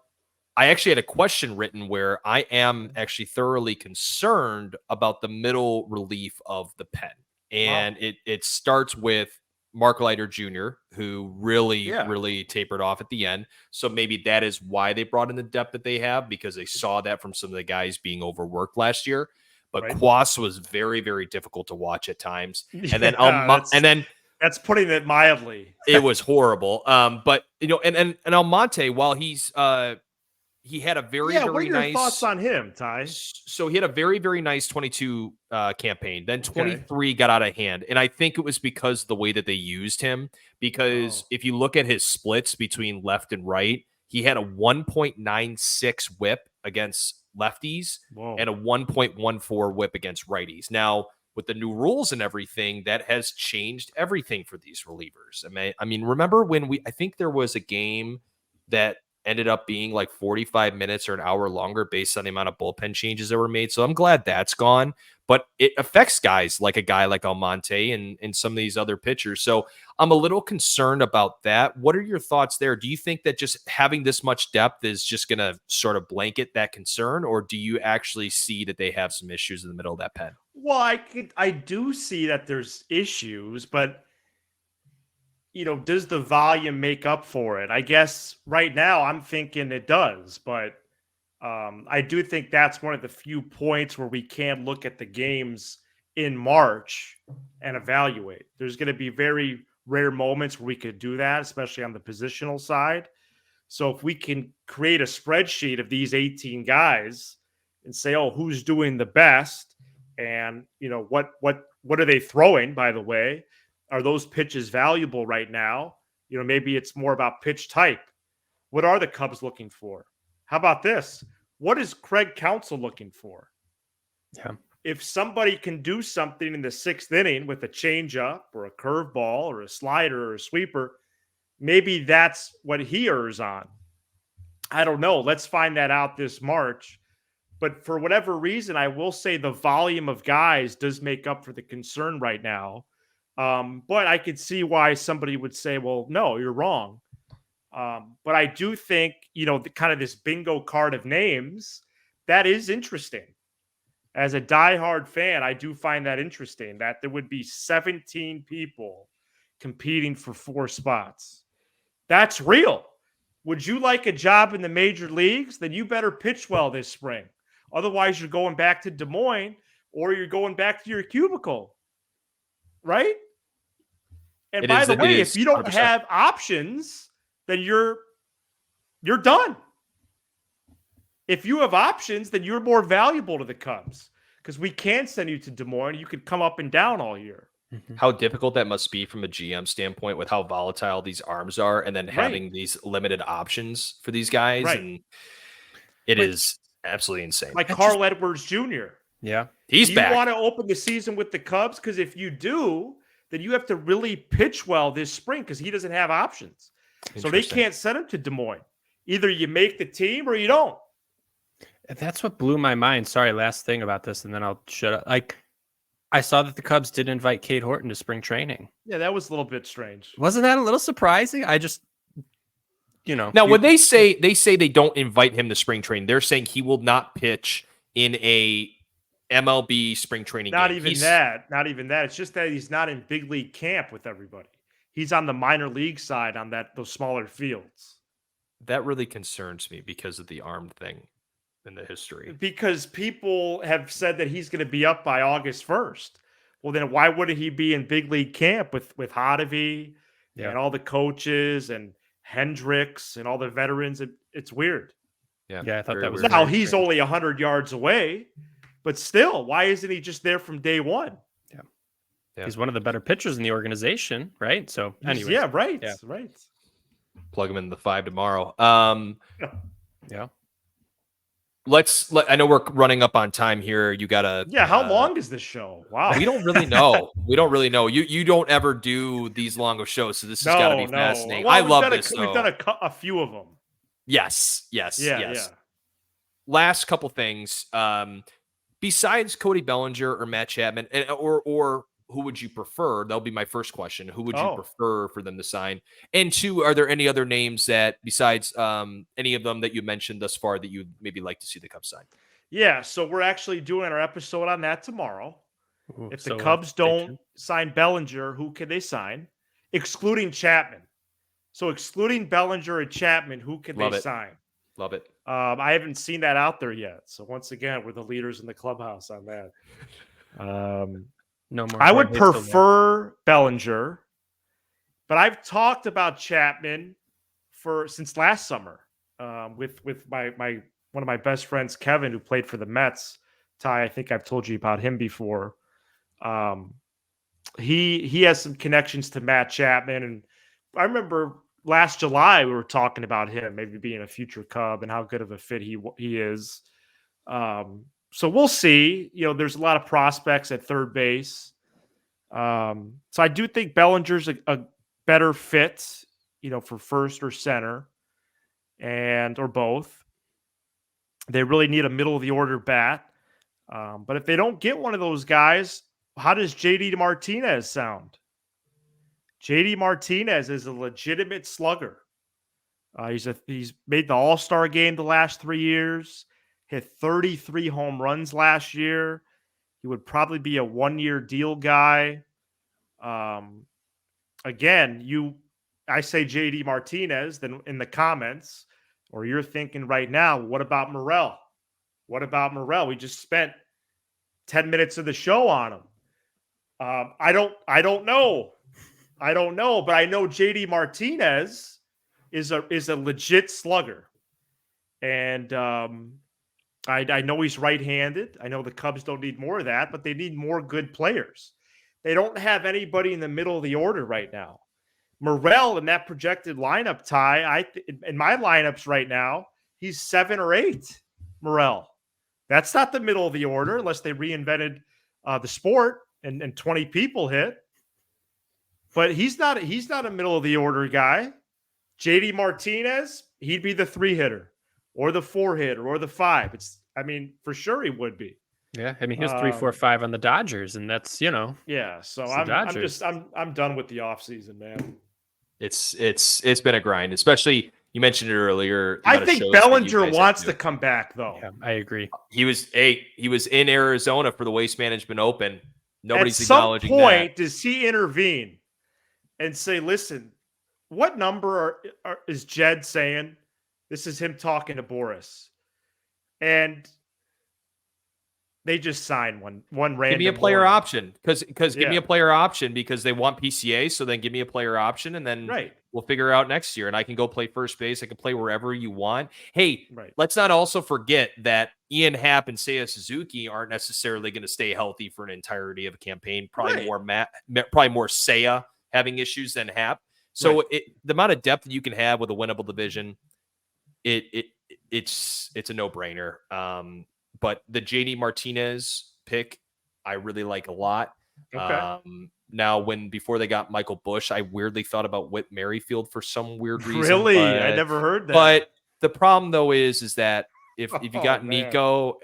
I actually had a question written where I am actually thoroughly concerned about the middle relief of the pen. And it starts with Mark Leiter Jr., who really tapered off at the end. So maybe that is why they brought in the depth that they have, because they saw that from some of the guys being overworked last year. But Quas was very, very difficult to watch at times. And then that's putting it mildly. It was horrible. But and Almonte, while he had a very what are your thoughts on him, Ty? So he had a very, very nice 22 campaign. Then 23 got out of hand. And I think it was because of the way that they used him. Because if you look at his splits between left and right, he had a 1.96 whip against lefties and a 1.14 whip against righties. Now, with the new rules and everything, that has changed everything for these relievers. I mean, remember when I think there was a game that ended up being like 45 minutes or an hour longer based on the amount of bullpen changes that were made. So I'm glad that's gone, but it affects guys like a guy like Almonte and some of these other pitchers. So I'm a little concerned about that. What are your thoughts there? Do you think that just having this much depth is just going to sort of blanket that concern, or do you actually see that they have some issues in the middle of that pen? Well, I do see that there's issues, but does the volume make up for it? I guess right now I'm thinking it does, but I do think that's one of the few points where we can look at the games in March and evaluate. There's going to be very rare moments where we could do that, especially on the positional side. So if we can create a spreadsheet of these 18 guys and say, oh, who's doing the best, and what are they throwing, by the way? Are those pitches valuable right now? Maybe it's more about pitch type. What are the Cubs looking for? How about this? What is Craig Counsell looking for? Yeah. If somebody can do something in the 6th inning with a changeup or a curveball or a slider or a sweeper, maybe that's what he errs on. I don't know. Let's find that out this March. But for whatever reason, I will say the volume of guys does make up for the concern right now. But I could see why somebody would say, well, no, you're wrong. But I do think, kind of this bingo card of names, that is interesting. As a diehard fan, I do find that interesting that there would be 17 people competing for 4 spots. That's real. Would you like a job in the major leagues? Then you better pitch well this spring. Otherwise, you're going back to Des Moines or you're going back to your cubicle. Right? And by the way, if you don't 100%. have options, then you're done. If you have options, then you're more valuable to the Cubs because we can send you to Des Moines. You could come up and down all year. How difficult that must be from a GM standpoint with how volatile these arms are, and then having these limited options for these guys. Right. And it is absolutely insane. Like Carl Edwards Jr. Yeah. He's back. You want to open the season with the Cubs? Because if you do, then you have to really pitch well this spring because he doesn't have options. So they can't send him to Des Moines. Either you make the team or you don't. That's what blew my mind. Sorry, last thing about this, and then I'll shut up. I saw that the Cubs did invite Cade Horton to spring training. Yeah, that was a little bit strange. Wasn't that a little surprising? I just, Now, when they say they don't invite him to spring training, they're saying he will not pitch in a MLB spring training game. Not even that. It's just that he's not in big league camp with everybody. he's on the minor league side on those smaller fields. That really concerns me because of the arm thing in the history. Because people have said that he's going to be up by August 1st. Well, then why wouldn't he be in big league camp with Hottovy and all the coaches and Hendricks and all the veterans? It's weird. Yeah, I thought that was now he's only 100 yards away, but still, why isn't he just there from day one? Yeah. He's one of the better pitchers in the organization, right? So, anyway, right. Plug him in the 5 tomorrow. Yeah. I know we're running up on time here. You gotta. Yeah. How long is this show? Wow. We don't really know. You don't ever do these long of shows, so this has got to be fascinating. Well, I love this. We've done a few of them. Yes. Yeah. Last couple things. Besides Cody Bellinger or Matt Chapman, or who would you prefer? That'll be my first question. Who would you prefer for them to sign? And 2, are there any other names that, besides any of them that you mentioned thus far, that you'd maybe like to see the Cubs sign? Yeah, so we're actually doing our episode on that tomorrow. Ooh, if the Cubs don't sign Bellinger, who can they sign? Excluding Chapman. So excluding Bellinger and Chapman, who can they sign? Love it. I haven't seen that out there yet. So once again, we're the leaders in the clubhouse on that. No more. I would prefer Bellinger, but I've talked about Chapman since last summer with my one of my best friends, Kevin, who played for the Mets. Ty, I think I've told you about him before. He has some connections to Matt Chapman, and I remember last July we were talking about him maybe being a future Cub and how good of a fit he is. So we'll see. There's a lot of prospects at third base. So I do think Bellinger's a better fit, for first or center or both. They really need a middle of the order bat. But if they don't get one of those guys, how does JD Martinez sound? JD Martinez is a legitimate slugger. He's made the All-Star game the last 3 years. Hit 33 home runs last year. He would probably be a 1-year deal guy. Again, I say JD Martinez, then in the comments, or you're thinking right now, what about Morel? We just spent 10 minutes of the show on him. I don't know, but I know JD Martinez is a legit slugger. And I know he's right-handed. I know the Cubs don't need more of that, but they need more good players. They don't have anybody in the middle of the order right now. Morel in that projected lineup, Ty, in my lineups right now, he's 7 or 8. Morel. That's not the middle of the order unless they reinvented the sport and 20 people hit. But he's not a middle of the order guy. JD Martinez, he'd be the 3-hitter. Or the 4-hitter, or the 5. For sure he would be. Yeah, he was 3, 4, 5 on the Dodgers, and that's Yeah, so I'm done with the offseason, man. It's been a grind, especially you mentioned it earlier. I think Bellinger wants to come back, though. Yeah, I agree. He was in Arizona for the Waste Management Open. Nobody's acknowledging that. At some point, does he intervene and say, "Listen, what number is Jed saying?" This is him talking to Boris. And they just signed one random. Give me a player option. Because give me a player option because they want PCA. So then give me a player option and then we'll figure out next year. And I can go play first base. I can play wherever you want. Hey, let's not also forget that Ian Happ and Seiya Suzuki aren't necessarily going to stay healthy for an entirety of a campaign. Probably more Seiya having issues than Happ. So the amount of depth that you can have with a winnable division, it's a no-brainer. But the JD Martinez pick, I really like a lot. Okay. Now, before they got Michael Bush, I weirdly thought about Whit Merrifield for some weird reason. Really? I never heard that. But the problem though is that if you got Nico,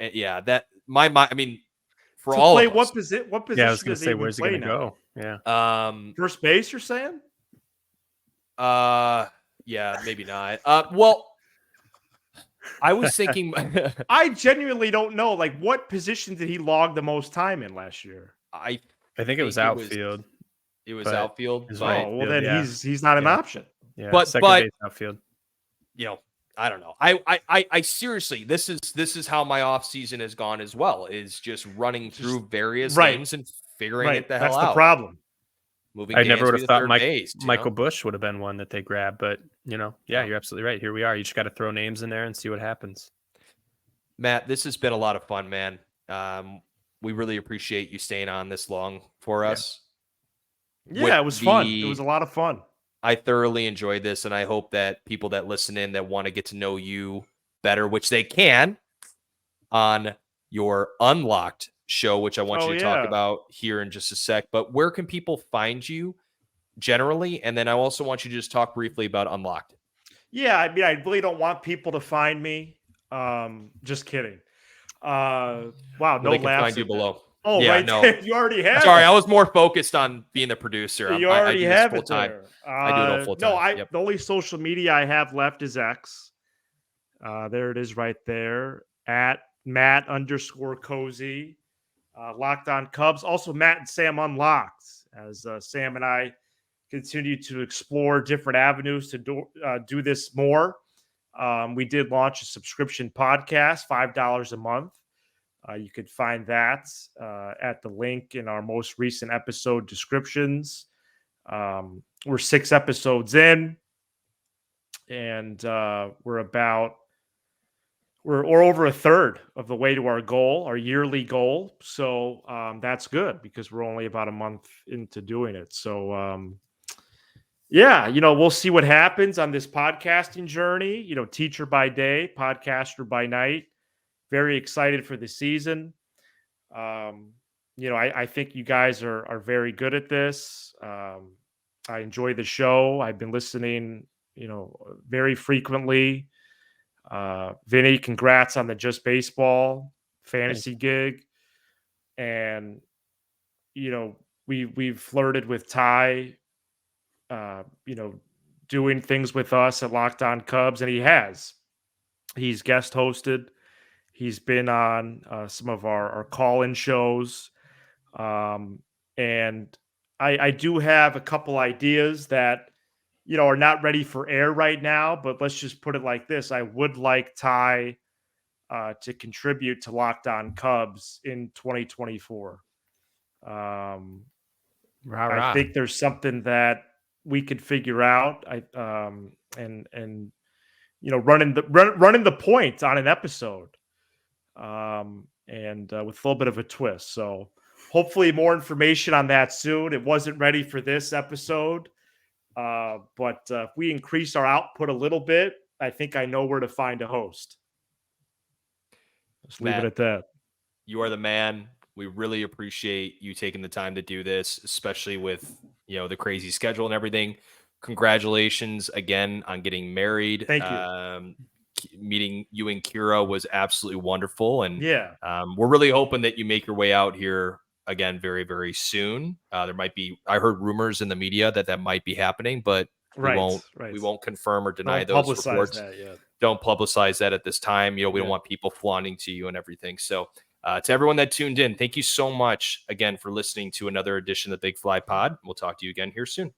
for all of us, what position? Yeah, I was going to say, where's he going to go? Yeah. First base, you're saying? Yeah, maybe not. Well, I was thinking. I genuinely don't know. Like, what position did he log the most time in last year? I think it was outfield. It was But outfield. his But, right Oh, well, field, then yeah. he's not an Yeah. option. Yeah, But- second base outfield. you know, I don't know. I seriously, this is how my off season has gone as well. Is just running through various right. names and figuring it the hell That's out. the problem. Moving I never Dansby would to have thought third base. Michael Bush would have been one that they grabbed, but Oh. you're absolutely right. Here we are. You just got to throw names in there and see what happens. Matt, this has been a lot of fun, man. We really appreciate you staying on this long for us. Yeah, it was fun. It was a lot of fun. I thoroughly enjoyed this, and I hope that people that listen in that want to get to know you better, which they can, on your Unlocked show, which I want you to talk about here in just a sec. But where can people find you generally? And then I also want you to just talk briefly about Unlocked. Yeah, I mean, I really don't want people to find me. Just kidding. Wow, Well, no they can laughs find you at that. below. Oh, Yeah, right no. there. You already have Sorry, it. I was more focused on being the producer. You I already do this have full it time. there. I do it all full time. No, the only social media I have left is X. There it is right there at Matt_Cozzi. Locked on Cubs. Also, Matt and Sam Unlocked, as Sam and I continue to explore different avenues to do this more. We did launch a subscription podcast, $5 a month. You could find that at the link in our most recent episode descriptions. We're 6 episodes in, and we're over a third of the way to our goal, our yearly goal. So that's good because we're only about a month into doing it. So yeah, we'll see what happens on this podcasting journey. Teacher by day, podcaster by night. Very excited for the season. I think you guys are very good at this. I enjoy the show. I've been listening, very frequently. Vinny, congrats on the Just Baseball fantasy gig. And, we've flirted with Ty, doing things with us at Locked On Cubs, and he has. He's guest hosted. He's been on some of our call-in shows. And I do have a couple ideas that, are not ready for air right now, but let's just put it like this. I would like Ty to contribute to Locked On Cubs in 2024. I think there's something that we could figure out. Running the point on an episode. And with a little bit of a twist. So hopefully more information on that soon. It wasn't ready for this episode. But if we increase our output a little bit, I think I know where to find a host. Let's leave it at that. You are the man. We really appreciate you taking the time to do this, especially with, the crazy schedule and everything. Congratulations again on getting married. Thank you. Meeting you and Kira was absolutely wonderful. And we're really hoping that you make your way out here again very, very soon. There might be, I heard rumors in the media that might be happening, but we won't confirm or deny those reports. Don't publicize that at this time. We don't want people flaunting to you and everything. So to everyone that tuned in, thank you so much again for listening to another edition of the Big Fly Pod. We'll talk to you again here soon.